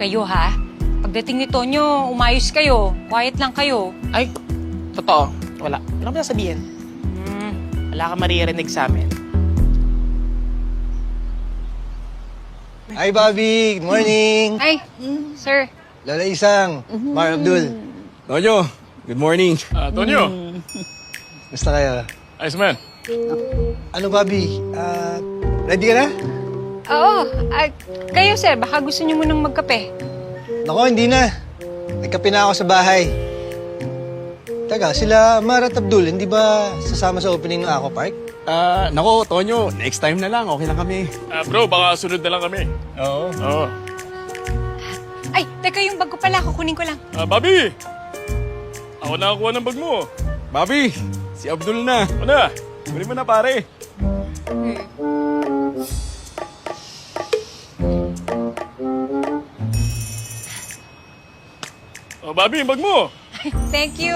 kayo, ha? Pagdating ni Tonyo, umayos kayo. Quiet lang kayo. Ay, totoo. Wala. Wala ko sabihin. Wala ka maririnig sa amin. Hi, Bobby. Good morning. Ay, sir. Lola Isang. Mar Abdul. Tonyo, good morning. Tonyo, Gusto kayo? ayos man. Ano, Bobby? Ready ka na? Oo. Kayo, sir, baka gusto niyo munang magkape. Nako, hindi na. Nagkape na ako sa bahay. Teka, sila Mar at Abdul, hindi ba sasama sa opening ng Aqua Park? Nako, Tonyo, next time na lang. Okay lang kami. Bro, baka sunod na lang kami. Oo. Oo. Ay, teka, yung bag ko pala. Kukunin ko lang. Bobby! Ako nakakuha ng bag mo. Bobby, si Abdul na. Ano na? Kunin mo na, pare. Bobby, yung bag mo. Thank you.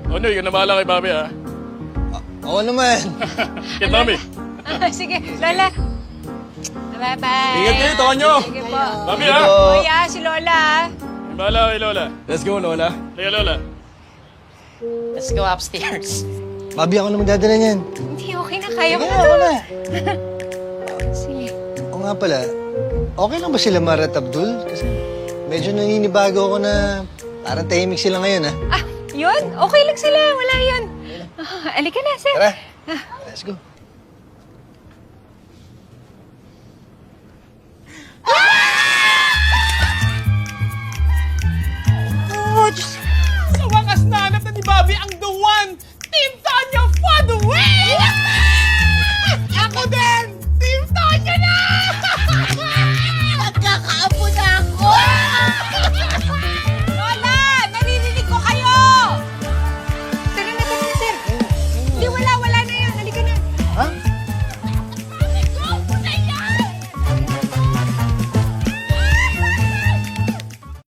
Tonyo, ikaw na bahala kay Bobby, ha? Oo naman. Kita kami. Sige, Lola. Bye-bye. Ingat kayo, Tonyo. Sige po. Bobby, ha? Kuya, si Lola, ha? May bahala kay Lola. Let's go, Lola. Kaya Lola. Let's go upstairs. Bobby, ako na magdadala niyan. Hindi, okay na. Kaya ko Sige, na. ako na. Sige. O nga pala, okay lang ba sila Mar at Abdul? Kasi medyo naninibago ako na parang tahimik sila ngayon, ha? Yun? Okay lang sila. Wala yun. Alika na, sir. Tara, let's go.